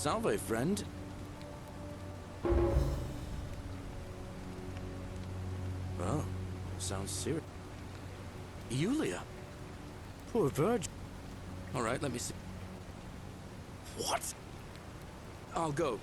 Salve, friend. Oh, sounds serious. Yulia. Poor virgin. All right, let me see. What? I'll go.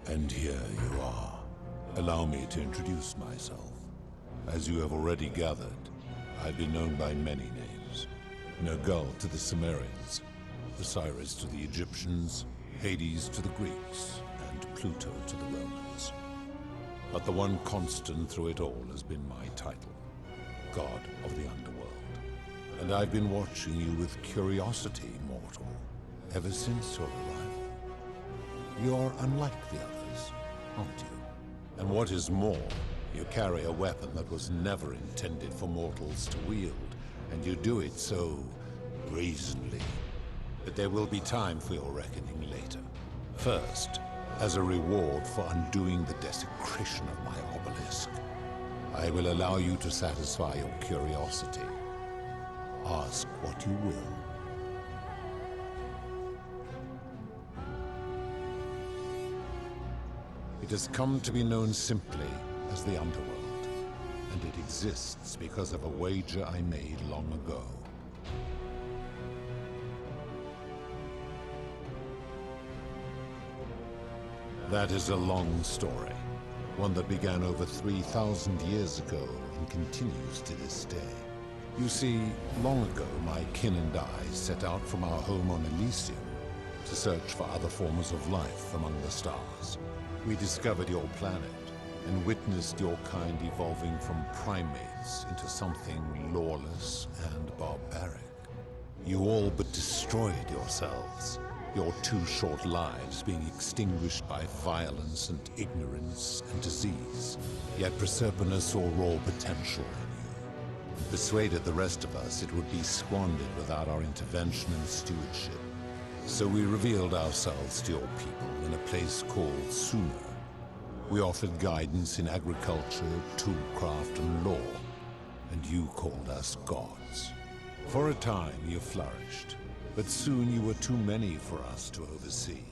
And here you are. Allow me to introduce myself. As you have already gathered, I've been known by many names. Nergal to the Sumerians, Osiris to the Egyptians, Hades to the Greeks, and Pluto to the Romans. But the one constant through it all has been my title, God of the Underworld. And I've been watching you with curiosity, mortal, ever since your arrival. You're unlike the others, aren't you? And what is more, you carry a weapon that was never intended for mortals to wield, and you do it so brazenly. But there will be time for your reckoning later. First, as a reward for undoing the desecration of my obelisk, I will allow you to satisfy your curiosity. Ask what you will. It has come to be known simply as the Underworld, and it exists because of a wager I made long ago. That is a long story, one that began over 3,000 years ago and continues to this day. You see, long ago my kin and I set out from our home on Elysium to search for other forms of life among the stars. We discovered your planet and witnessed your kind evolving from primates into something lawless and barbaric. You all but destroyed yourselves, your 2 short lives being extinguished by violence and ignorance and disease. Yet Proserpina saw raw potential in you, and persuaded the rest of us it would be squandered without our intervention and stewardship. So we revealed ourselves to your people in a place called Sumer. We offered guidance in agriculture, toolcraft, and law, and you called us gods. For a time you flourished, But soon you were too many for us to oversee.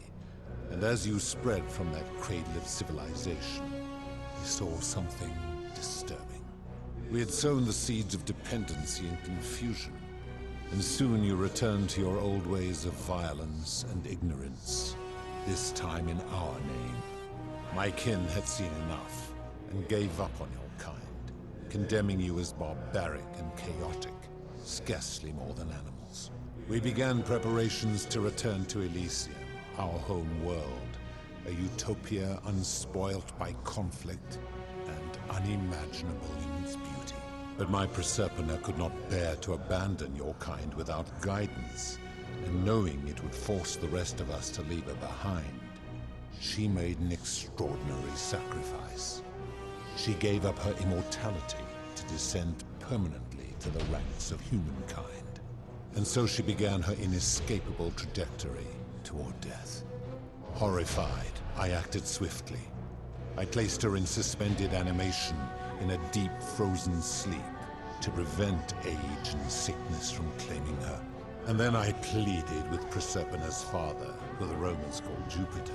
And as you spread from that cradle of civilization, we saw something disturbing. We had sown the seeds of dependency and confusion, and soon you returned to your old ways of violence and ignorance, this time in our name. My kin had seen enough, and gave up on your kind, condemning you as barbaric and chaotic, scarcely more than animals. We began preparations to return to Elysium, our home world, a utopia unspoilt by conflict and unimaginable in its beauty. But my Proserpina could not bear to abandon your kind without guidance, and knowing it would force the rest of us to leave her behind, she made an extraordinary sacrifice. She gave up her immortality to descend permanently to the ranks of humankind. And so she began her inescapable trajectory toward death. Horrified, I acted swiftly. I placed her in suspended animation in a deep frozen sleep to prevent age and sickness from claiming her. And then I pleaded with Proserpina's father, who the Romans called Jupiter,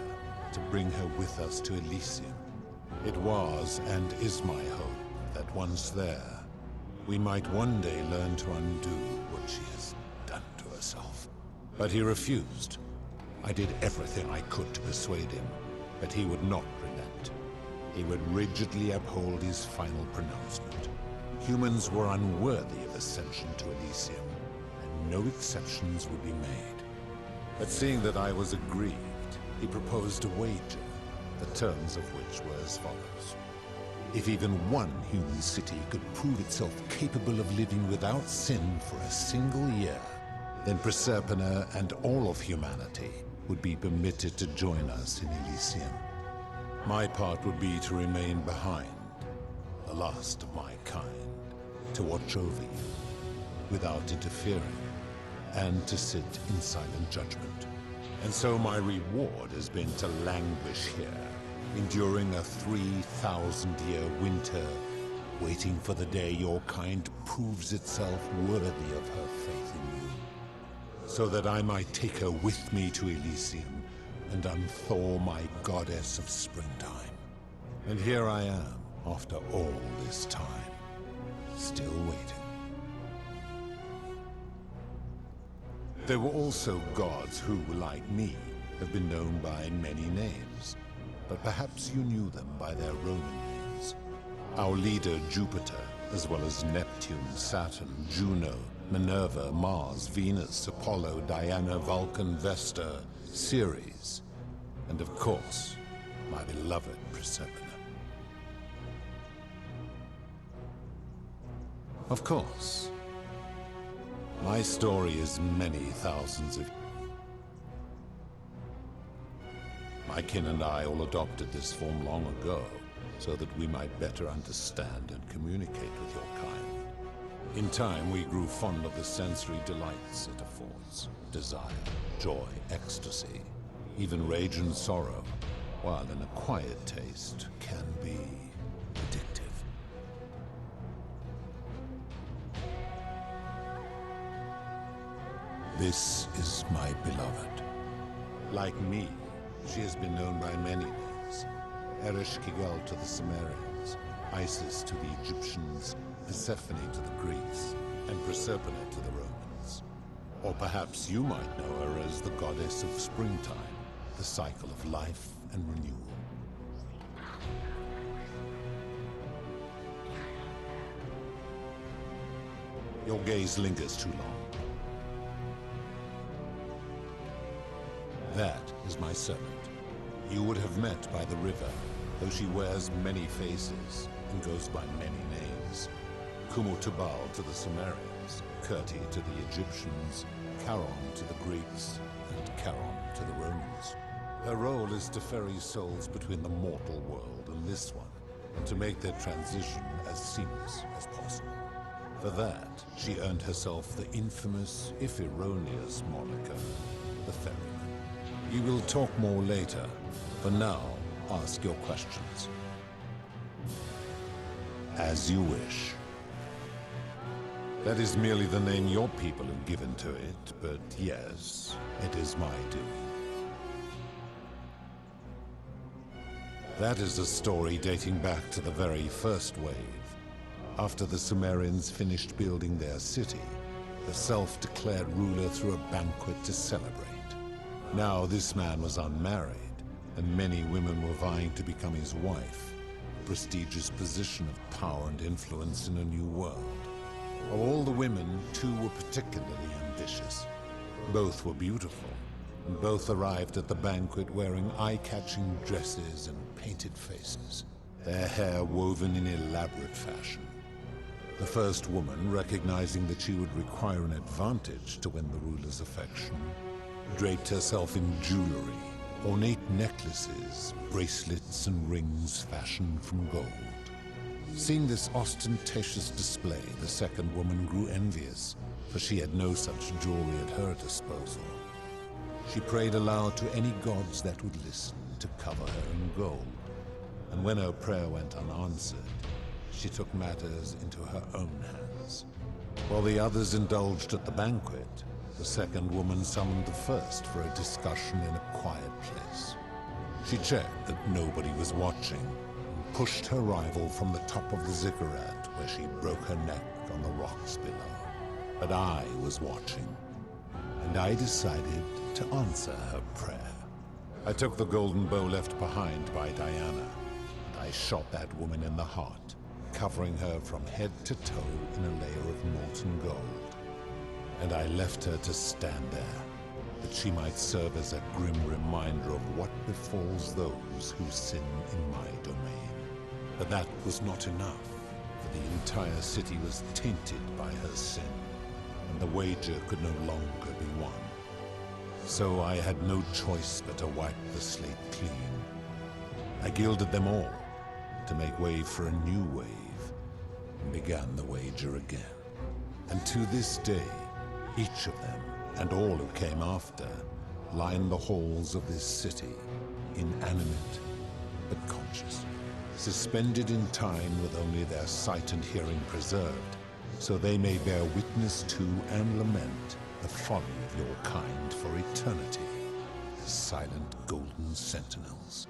to bring her with us to Elysium. It was and is my hope that once there, we might one day learn to undo what she has done to herself. But he refused. I did everything I could to persuade him, but he would not relent. He would rigidly uphold his final pronouncement. Humans were unworthy of ascension to Elysium, and no exceptions would be made. But seeing that I was aggrieved, he proposed a wager, the terms of which were as follows. If even one human city could prove itself capable of living without sin for a single year, then Proserpina and all of humanity would be permitted to join us in Elysium. My part would be to remain behind, the last of my kind, to watch over you without interfering, and to sit in silent judgment. And so my reward has been to languish here, enduring a 3,000-year winter, waiting for the day your kind proves itself worthy of her faith in you, so that I might take her with me to Elysium and unthaw my goddess of springtime. And here I am, after all this time, still waiting. There were also gods who, like me, have been known by many names, but perhaps you knew them by their Roman names. Our leader, Jupiter, as well as Neptune, Saturn, Juno, Minerva, Mars, Venus, Apollo, Diana, Vulcan, Vesta, Ceres, and of course, my beloved Proserpina. Of course, my story is many thousands of... My kin and I all adopted this form long ago, so that we might better understand and communicate with your kind. In time, we grew fond of the sensory delights it affords. Desire, joy, ecstasy, even rage and sorrow, while an acquired taste can be addictive. This is my beloved. Like me, she has been known by many names. Erschaffer to the Sumerians, Isis to the Egyptians, Persephone to the Greeks, and Proserpina to the Romans. Or perhaps you might know her as the goddess of springtime, the cycle of life and renewal. Your gaze lingers too long. That is my servant. You would have met by the river, though she wears many faces and goes by many names. Kumutubal to the Sumerians, Kirti to the Egyptians, Charon to the Greeks, and Charon to the Romans. Her role is to ferry souls between the mortal world and this one, and to make their transition as seamless as possible. For that, she earned herself the infamous, if erroneous, moniker, the Ferryman. We will talk more later. For now, ask your questions. As you wish. That is merely the name your people have given to it, but yes, it is my doing. That is a story dating back to the very first wave. After the Sumerians finished building their city, the self-declared ruler threw a banquet to celebrate. Now this man was unmarried, and many women were vying to become his wife, a prestigious position of power and influence in a new world. Of all the women, two were particularly ambitious. Both were beautiful, and both arrived at the banquet wearing eye-catching dresses and painted faces, their hair woven in elaborate fashion. The first woman, recognizing that she would require an advantage to win the ruler's affection, draped herself in jewelry, ornate necklaces, bracelets, and rings fashioned from gold. Seeing this ostentatious display, the second woman grew envious, for she had no such jewelry at her disposal. She prayed aloud to any gods that would listen to cover her in gold, and when her prayer went unanswered, she took matters into her own hands. While the others indulged at the banquet, the second woman summoned the first for a discussion in a quiet place. She checked that nobody was watching, and pushed her rival from the top of the ziggurat, where she broke her neck on the rocks below. But I was watching, and I decided to answer her prayer. I took the golden bow left behind by Diana, and I shot that woman in the heart, covering her from head to toe in a layer of molten gold. And I left her to stand there, that she might serve as a grim reminder of what befalls those who sin in my domain. But that was not enough, for the entire city was tainted by her sin, and the wager could no longer be won. So I had no choice but to wipe the slate clean. I gilded them all, to make way for a new wave, and began the wager again. And to this day, each of them, and all who came after, line the halls of this city, inanimate but conscious, suspended in time with only their sight and hearing preserved, so they may bear witness to and lament the folly of your kind for eternity, as silent golden sentinels.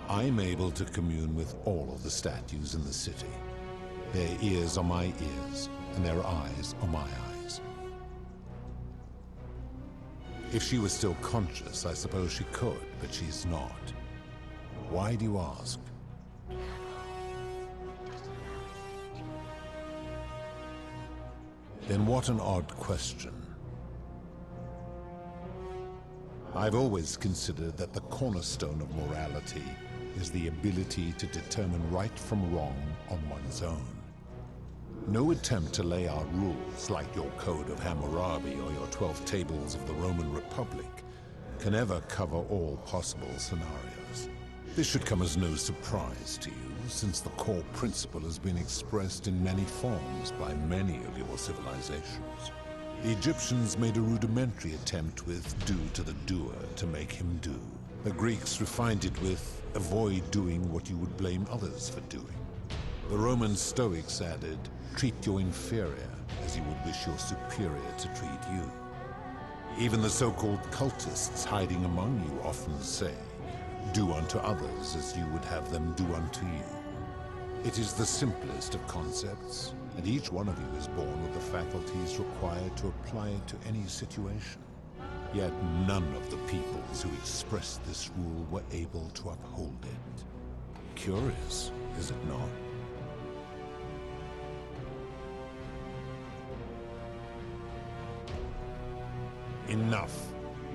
I'm able to commune with all of the statues in the city. Their ears are my ears, and their eyes are my eyes. If she was still conscious, I suppose she could, but she's not. Why do you ask? Then what an odd question. I've always considered that the cornerstone of morality is the ability to determine right from wrong on one's own. No attempt to lay out rules like your Code of Hammurabi or your 12 Tables of the Roman Republic can ever cover all possible scenarios. This should come as no surprise to you, since the core principle has been expressed in many forms by many of your civilizations. The Egyptians made a rudimentary attempt with do to the doer to make him do. The Greeks refined it with avoid doing what you would blame others for doing. The Roman Stoics added, treat your inferior as you would wish your superior to treat you. Even the so-called cultists hiding among you often say, do unto others as you would have them do unto you. It is the simplest of concepts, and each one of you is born with the faculties required to apply it to any situation. Yet none of the peoples who expressed this rule were able to uphold it. Curious, is it not? Enough.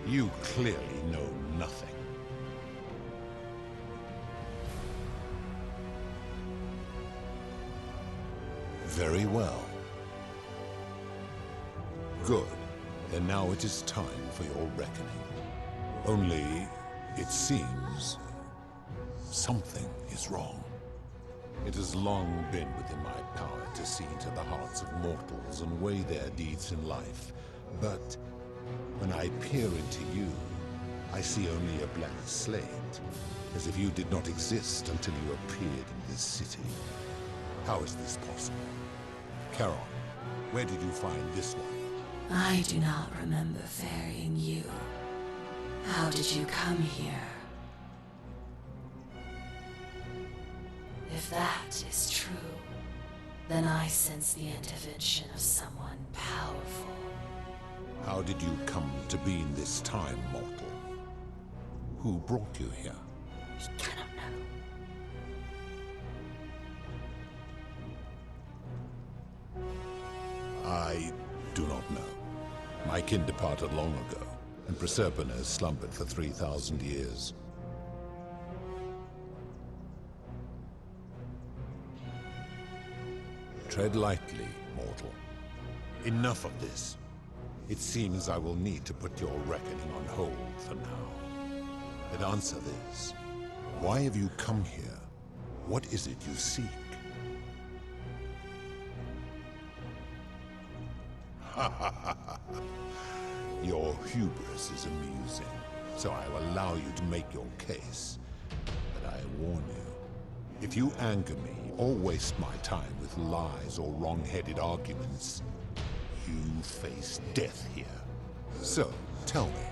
You clearly know nothing. Very well. Good. And now it is time for your reckoning. Only, it seems, something is wrong. It has long been within my power to see into the hearts of mortals and weigh their deeds in life. But when I peer into you, I see only a blank slate, as if you did not exist until you appeared in this city. How is this possible? Charon, where did you find this one? I do not remember ferrying you. How did you come here? If that is true, then I sense the intervention of someone powerful. How did you come to be in this time, mortal? Who brought you here? We cannot know. I do not know. My kin departed long ago, and Proserpine has slumbered for 3,000 years. Tread lightly, mortal. Enough of this. It seems I will need to put your reckoning on hold for now. But answer this. Why have you come here? What is it you seek? Your hubris is amusing, so I will allow you to make your case. But I warn you, if you anger me or waste my time with lies or wrong-headed arguments, you face death here. So, tell me,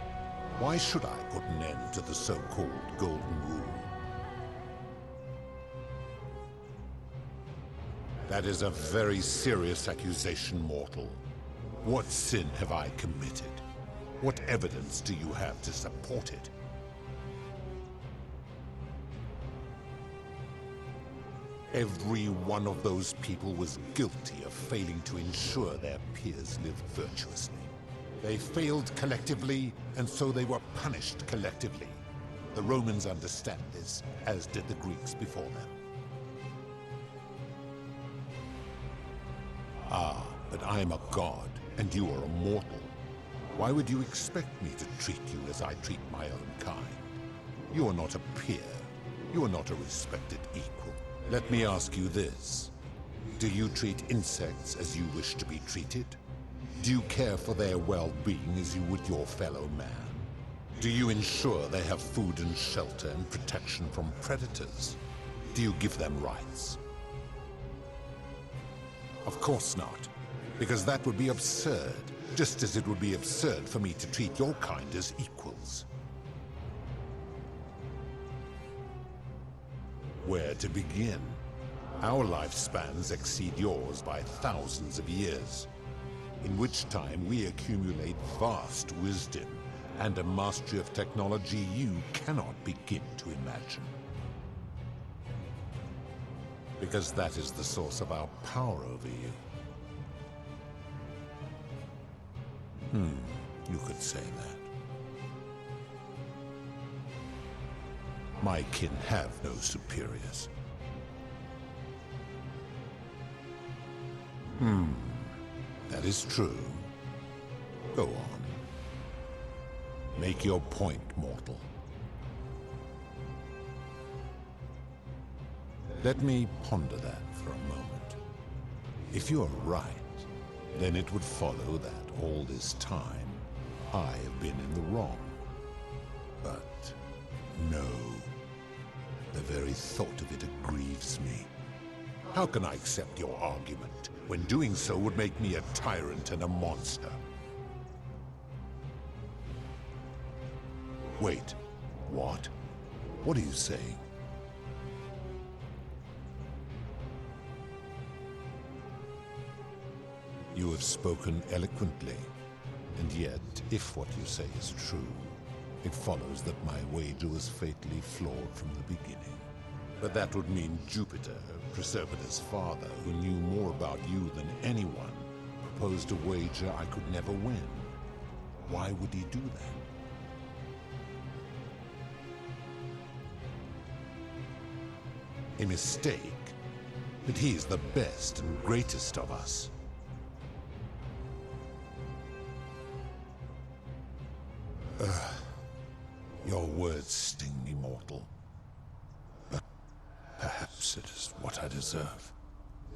why should I put an end to the so-called Golden Rule? That is a very serious accusation, mortal. What sin have I committed? What evidence do you have to support it? Every one of those people was guilty of failing to ensure their peers lived virtuously. They failed collectively, and so they were punished collectively. The Romans understand this, as did the Greeks before them. Ah, but I am a god, and you are a mortal. Why would you expect me to treat you as I treat my own kind? You are not a peer. You are not a respected equal. Let me ask you this. Do you treat insects as you wish to be treated? Do you care for their well-being as you would your fellow man? Do you ensure they have food and shelter and protection from predators? Do you give them rights? Of course not, because that would be absurd, just as it would be absurd for me to treat your kind as equals. Where to begin? Our lifespans exceed yours by thousands of years, in which time we accumulate vast wisdom and a mastery of technology you cannot begin to imagine. Because that is the source of our power over you. You could say that. My kin have no superiors. That is true. Go on. Make your point, mortal. Let me ponder that for a moment. If you are right, then it would follow that all this time I have been in the wrong. But no. The very thought of it grieves me. How can I accept your argument when doing so would make me a tyrant and a monster? Wait, what? What are you saying? You have spoken eloquently, and yet, if what you say is true, it follows that my wager was fatally flawed from the beginning. But that would mean Jupiter, Proserpina's father, who knew more about you than anyone, proposed a wager I could never win. Why would he do that? A mistake? But he is the best and greatest of us. Your words sting me, mortal. But perhaps it is what I deserve.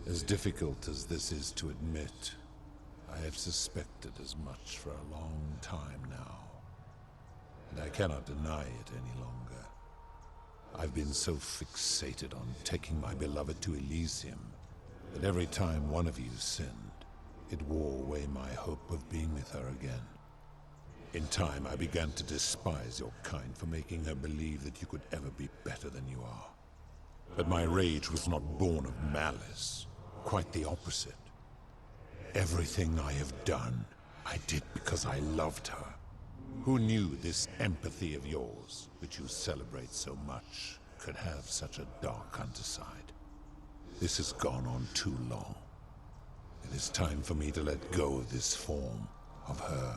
As difficult as this is to admit, I have suspected as much for a long time now. and I cannot deny it any longer. I've been so fixated on taking my beloved to Elysium that every time one of you sinned, it wore away my hope of being with her again. In time, I began to despise your kind for making her believe that you could ever be better than you are. But my rage was not born of malice, quite the opposite. Everything I have done, I did because I loved her. Who knew this empathy of yours, which you celebrate so much, could have such a dark underside? This has gone on too long. It is time for me to let go of this form, of her,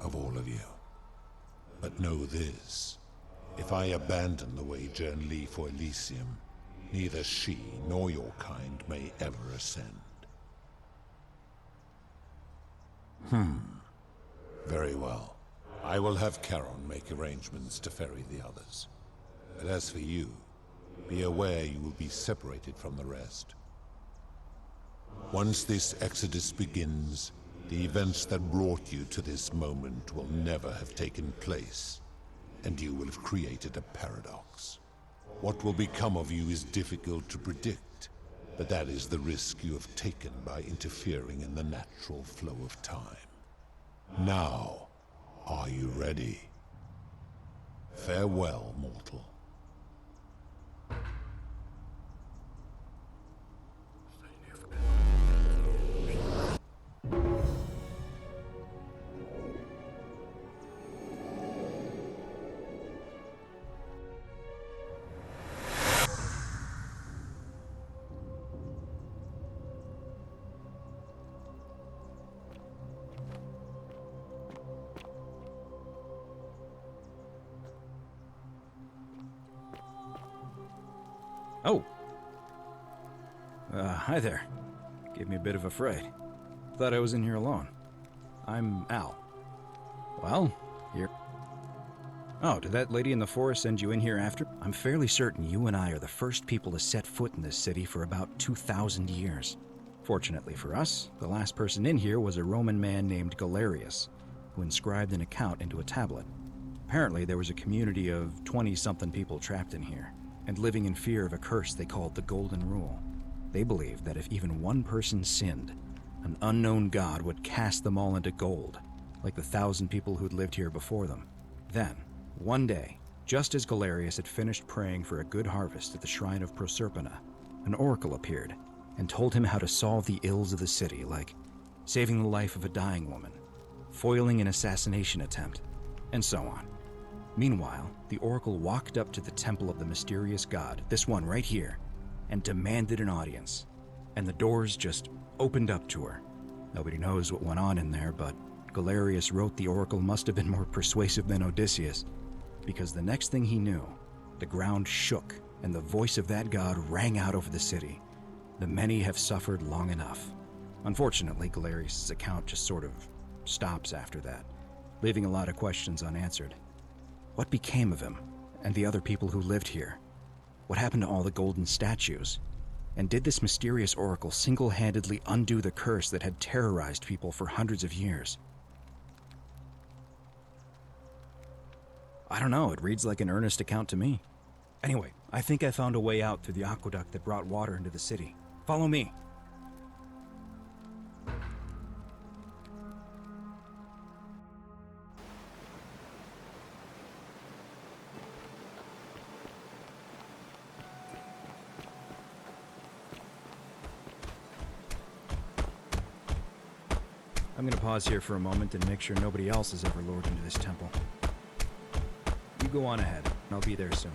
of all of you. But know this, if I abandon the way Journey Lee for Elysium, neither she nor your kind may ever ascend. Very well. I will have Charon make arrangements to ferry the others. But as for you, be aware you will be separated from the rest. Once this exodus begins, the events that brought you to this moment will never have taken place, and you will have created a paradox. What will become of you is difficult to predict, but that is the risk you have taken by interfering in the natural flow of time. Now, are you ready? Farewell, mortal. Oh. Hi there. Gave me a bit of a fright. Thought I was in here alone. I'm Al. Well, here. Oh, did that lady in the forest send you in here after? I'm fairly certain you and I are the first people to set foot in this city for about 2,000 years. Fortunately for us, the last person in here was a Roman man named Galerius, who inscribed an account into a tablet. Apparently, there was a community of 20-something people trapped in here, and living in fear of a curse they called the Golden Rule. They believed that if even one person sinned, an unknown god would cast them all into gold, like the 1,000 people who'd lived here before them. Then, one day, just as Galerius had finished praying for a good harvest at the shrine of Proserpina, an oracle appeared and told him how to solve the ills of the city, like saving the life of a dying woman, foiling an assassination attempt, and so on. Meanwhile, the oracle walked up to the temple of the mysterious god, this one right here, and demanded an audience. And the doors just opened up to her. Nobody knows what went on in there, but Galerius wrote the oracle must have been more persuasive than Odysseus, because the next thing he knew, the ground shook and the voice of that god rang out over the city. The many have suffered long enough. Unfortunately, Galerius' account just sort of stops after that, leaving a lot of questions unanswered. What became of him and the other people who lived here? What happened to all the golden statues? And did this mysterious oracle single-handedly undo the curse that had terrorized people for hundreds of years? I don't know, it reads like an earnest account to me. Anyway, I think I found a way out through the aqueduct that brought water into the city. Follow me. I'm gonna pause here for a moment and make sure nobody else has ever lured into this temple. You go on ahead, and I'll be there soon.